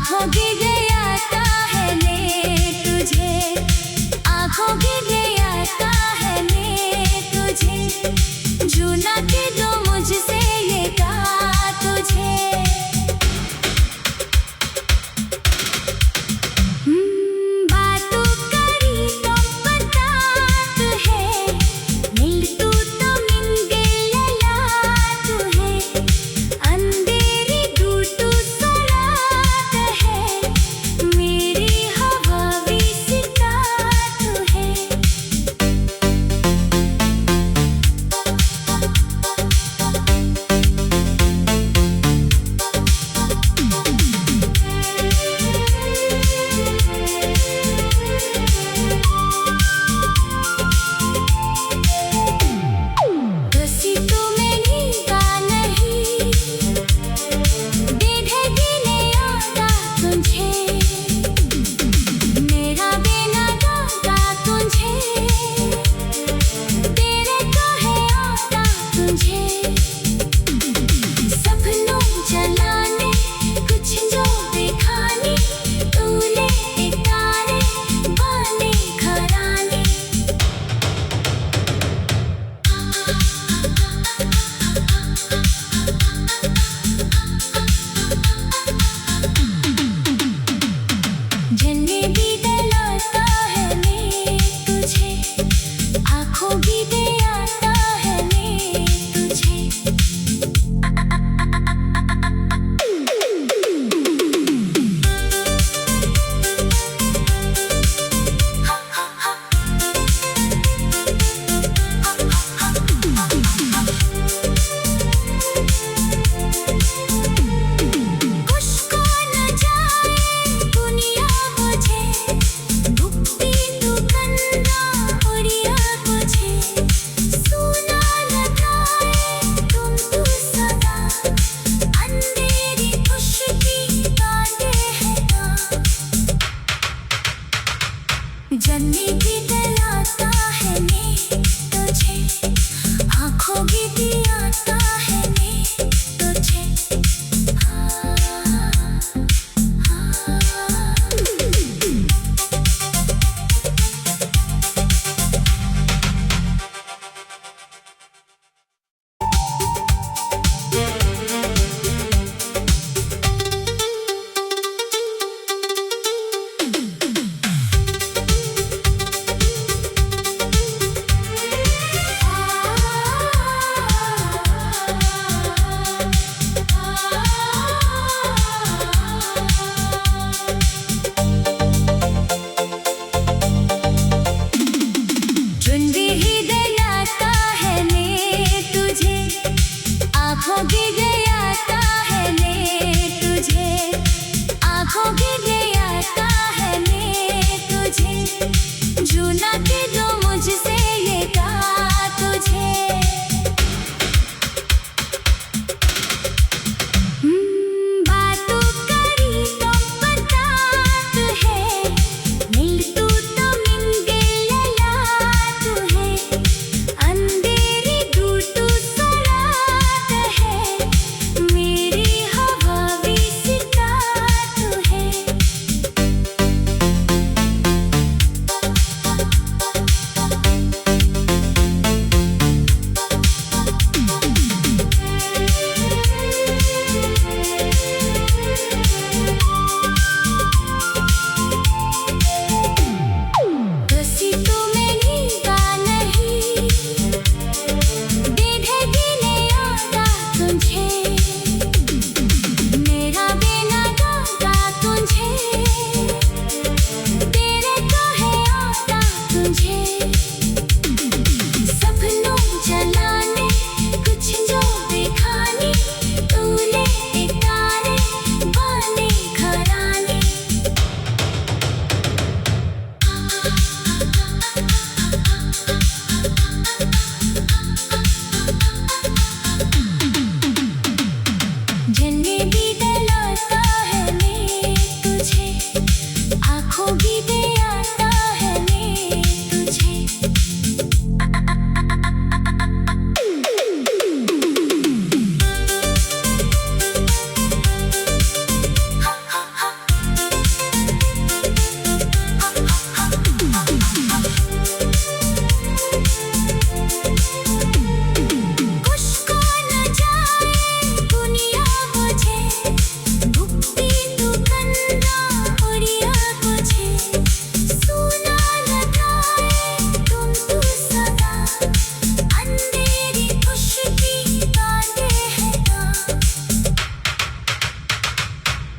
आँखों की गया है ले तुझे, आँखों की गया है ले तुझे, जूना के दो मुझसे ये कहा तुझे। बातों करी तो बात है, मिल तू तो मिंगे ललाट है, अंधेरी घूटू सलात है,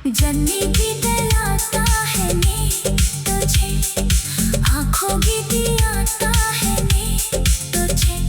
जन्नी की दिलाता है ने तुझे, आँखों की दिलाता है ने तुझे।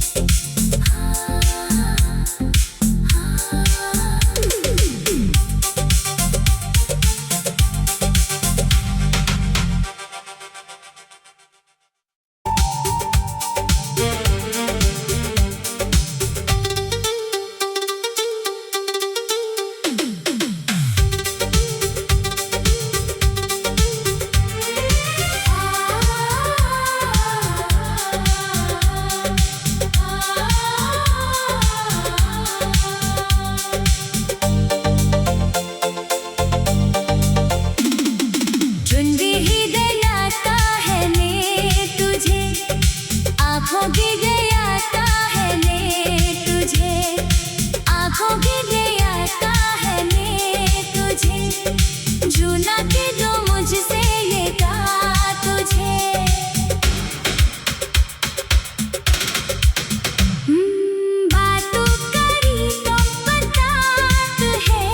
चुनरी ही दिलाता है ने तुझे, आँखों की दिलाता है ने तुझे, आँखों की दिलाता है ने तुझे। जूना के जो मुझसे ये कहा तुझे, बातों करी तो बतात है,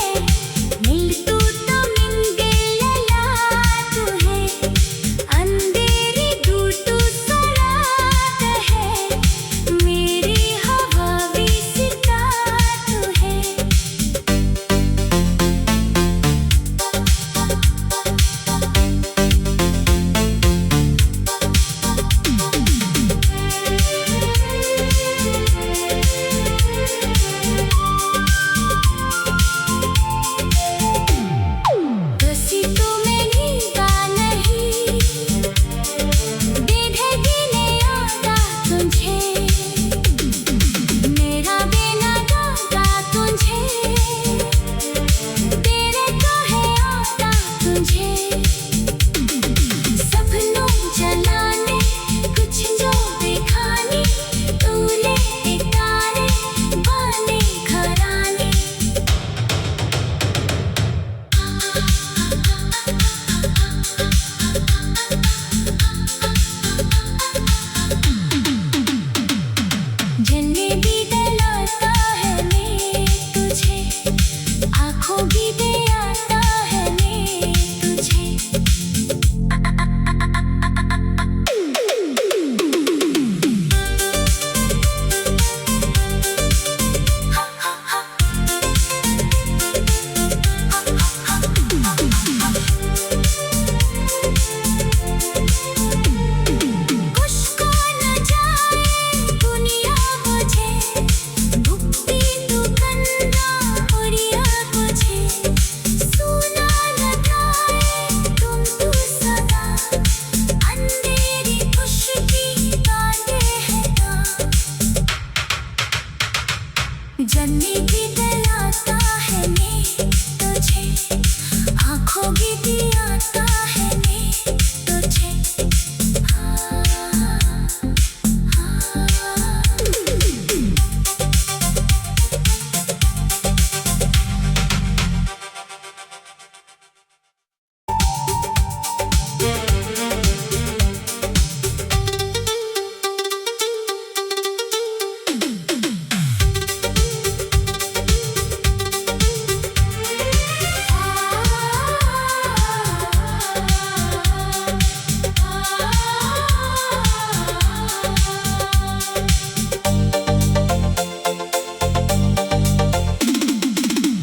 मिल तू तो मिंगे ललाट है, अंधेरी दूतू सरात है, मेरी हवा भी सितात है। रस्सी तो मेरी का नहीं, देखेगी नहीं आता तुझे, मेरा बिना गाता तुझे, तेरे तो है आता तुझे। सपनों जलाने कुछ जो दिखाने, तूने तारे बने घराने। जन्नी भी दिलाता है ने तुझे, आँखों की दिलाता है ने तुझे। कुछ को न जाए दुनिया मुझे, भुक्ति तू कंधा उड़िया मुझे, सुना न जाए तुम तू सदा, अंधेरी खुशकी बांधे है ना। जन्नी की दिलाता है ने तुझे, आँखों की दिलाता है ने तुझे।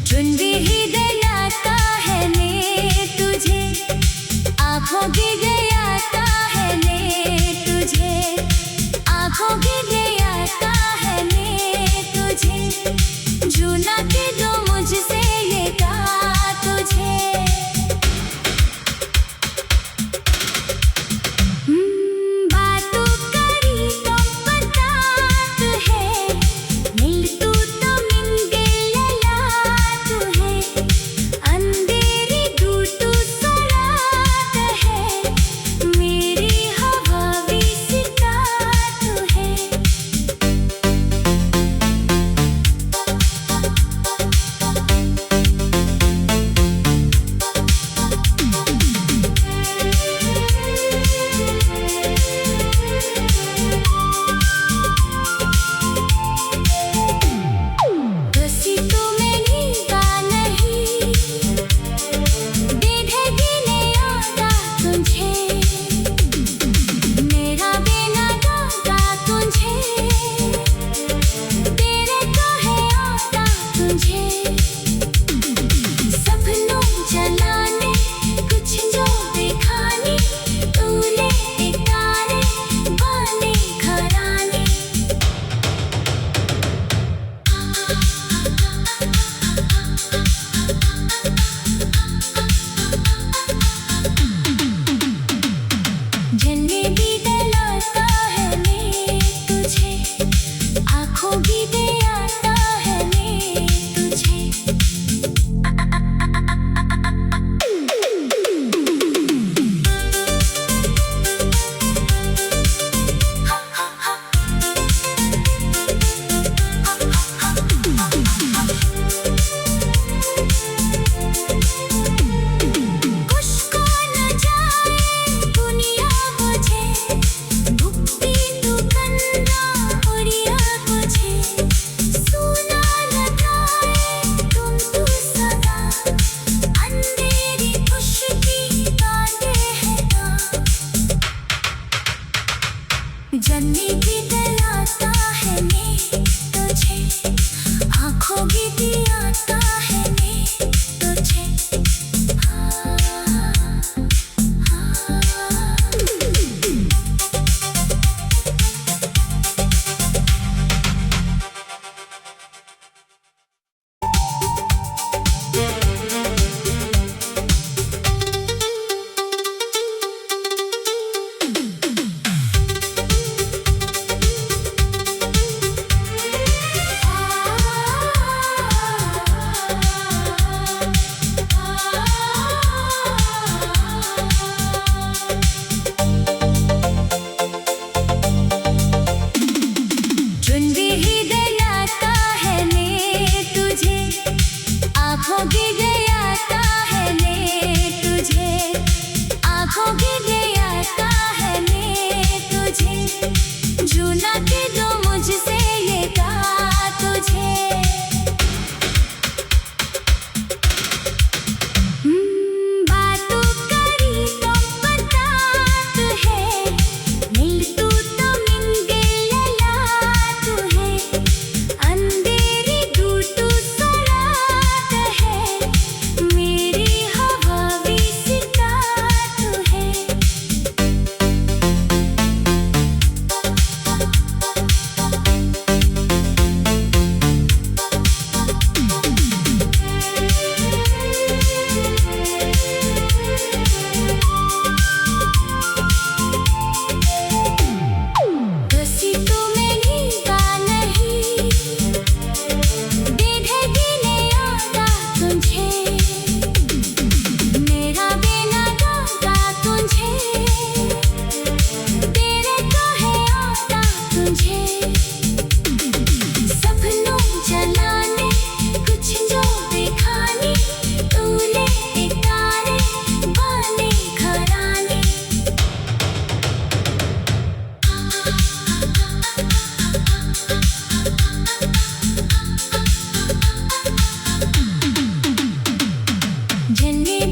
चुनरी ही दिलाता है ने तुझे, आँखों की दिलाता है ने तुझे, आँखों की दिलाता है ने तुझे। जूना के जो मुझसे ये कहा तुझे, बातों करी तो बतात है, मिल तू तो मिंगे ललाट है, अंधेरी दूतू सरात है,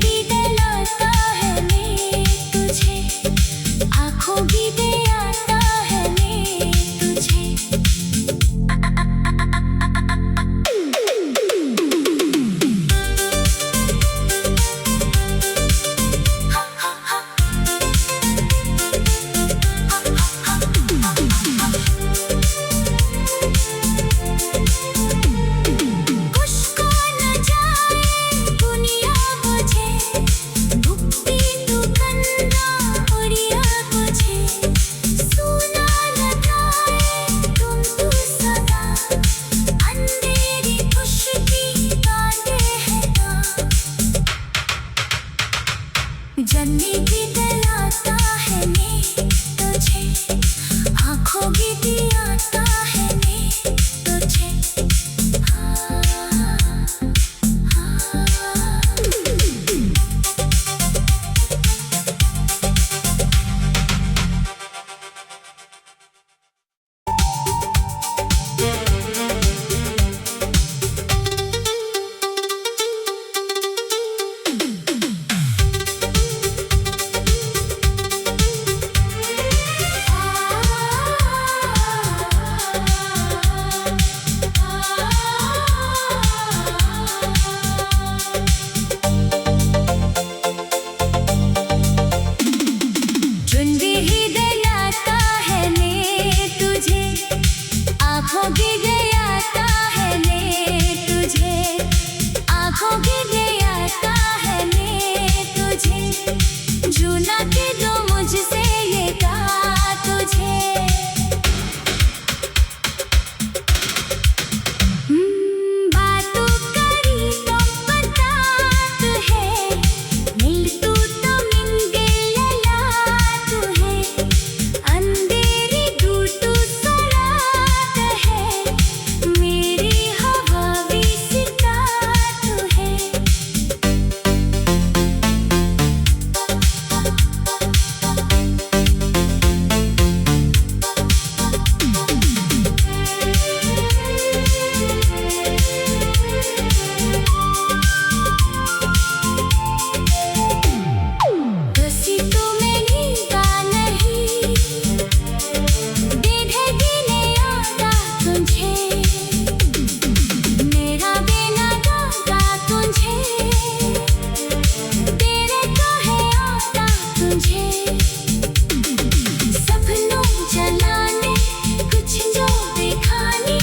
भी डलाता है मैं तुझे, आँखों भी दे आता है मैं तुझे। जन्नी भी दिलाता है मैं तुझे, आँखों भी दिलाता है मैं तुझे। आँखों भी दे आता है मैं तुझे, आँखों भी दे आता है मैं तुझे। जूना के दो मुझसे ये कहा तुझे। बातों करी तो बात है, मिल तू तो मिंगे ललाट है। अंधेरी दूतू सरात है, मेरी हवा भी सितार है। कसी तो मेरी का नहीं, दिन है गिने आता तुझे, मेरा बिना गाता तुझे, तेरे तो है आता तुझे। सपनों जलाने कुछ जो दिखाने,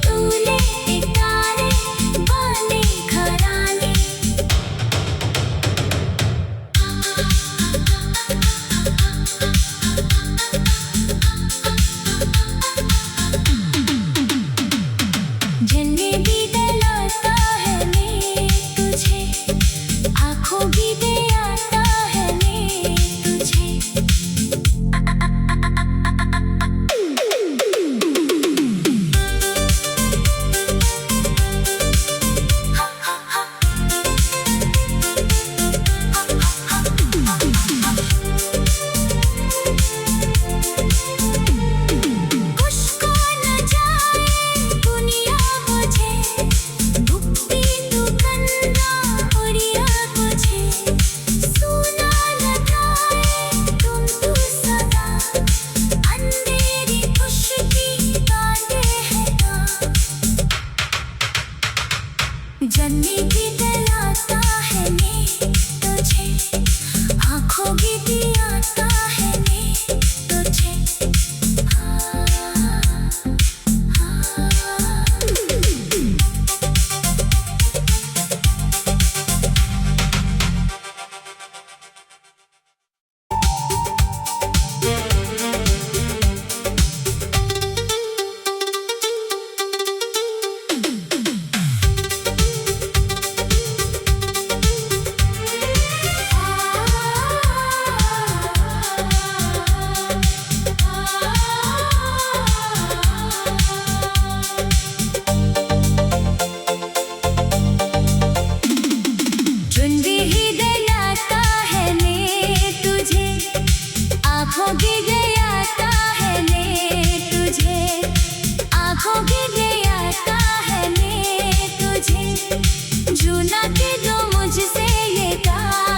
तूने इतारे बने घराने। जन्नी भी डलाता है मैं तुझे, आँखों भी दे आता है मैं तुझे। मुझको न जाए दुनिया मुझे, भुक्ति तू कंधा उड़िया मुझे। सुना न जाए तुम तू सदा, अंधेरी खुशकी बातें है ना। जन्नी भी दिलाता है मैं तुझे, आँखों भी दिलाता है मैं तुझे। चुंदी ही दिलाता है मैं तुझे, आँखों भी दे आता है मैं तुझे, आँखों भी दे आता है मैं तुझे। जूना के दो मुझसे ये कहा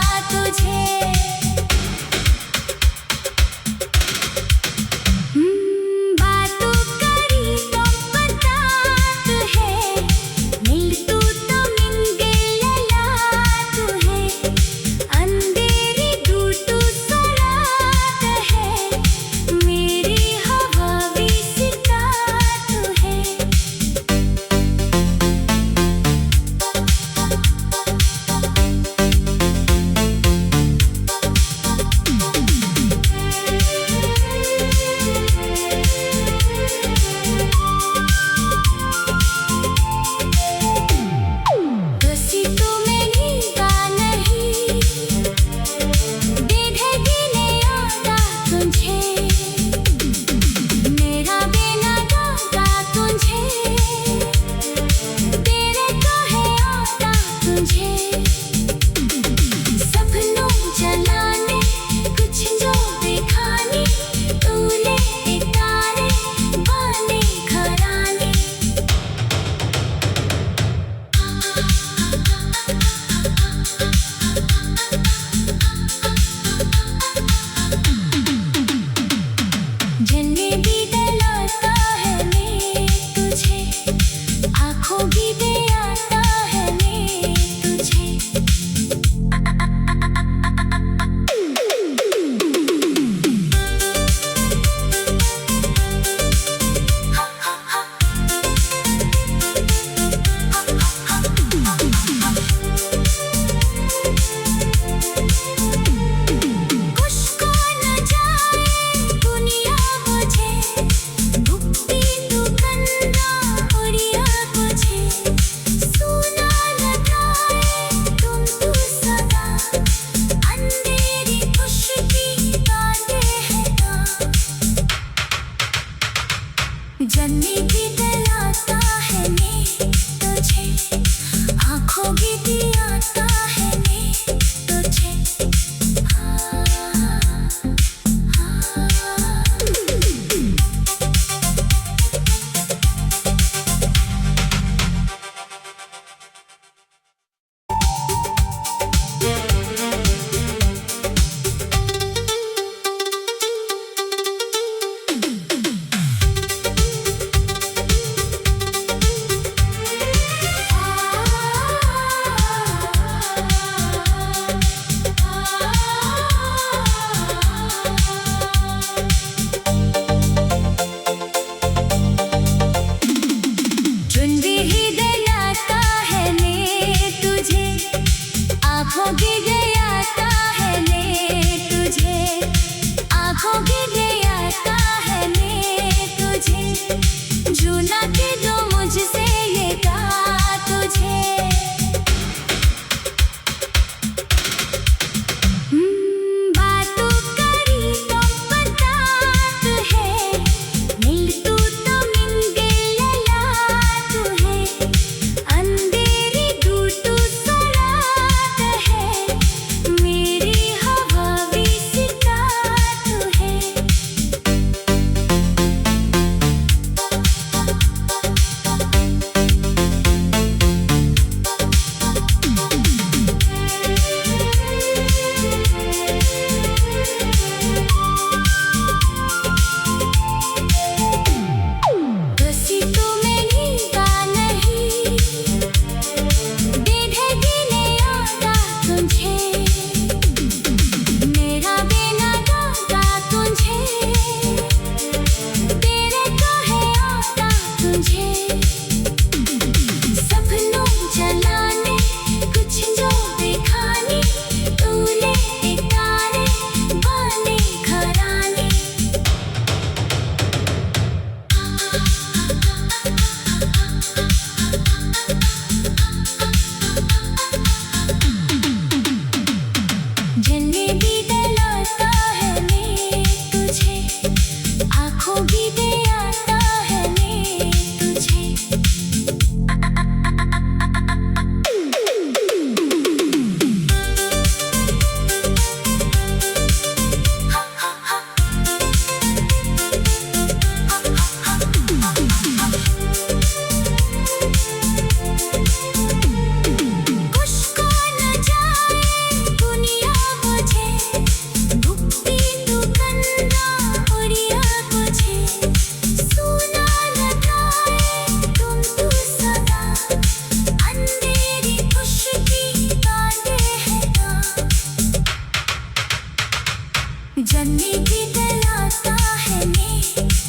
जन्नी की दिल आता है ने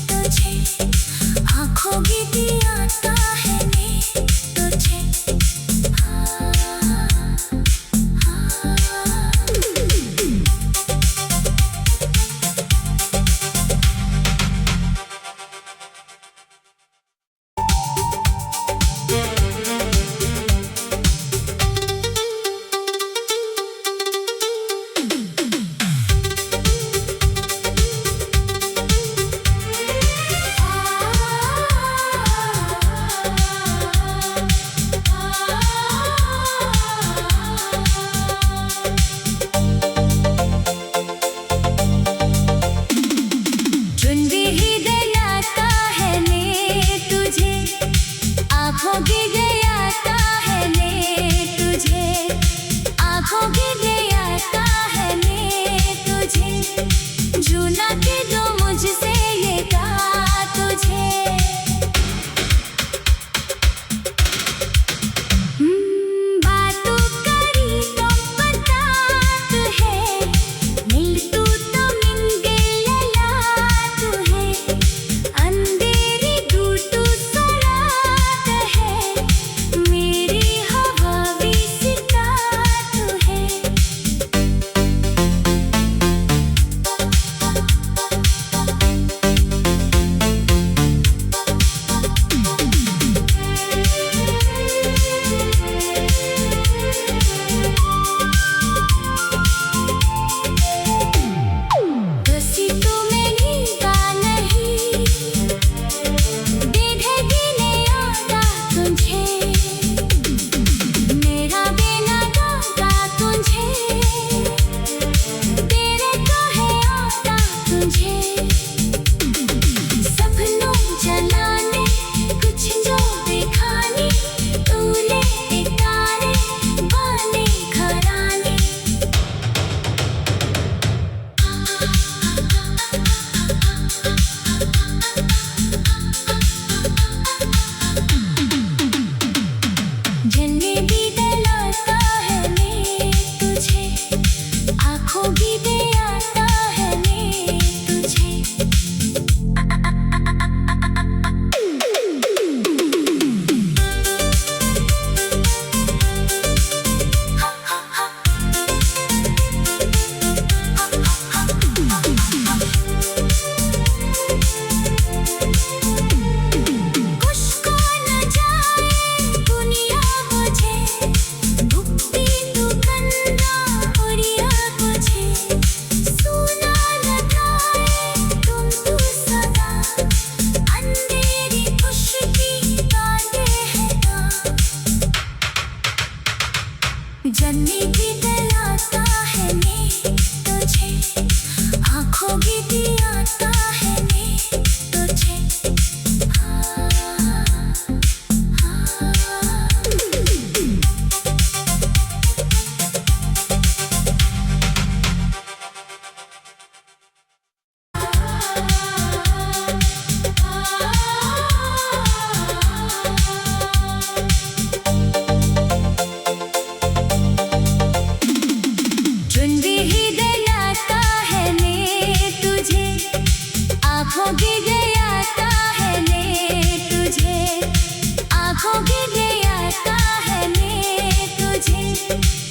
तुझे, आँखों की दिल आता है ने तुझे। जन्नी की दिल आता है ने तुझे, आँखों की दिल आता है ने तुझे। आँखों की दिल आता है ने तुझे।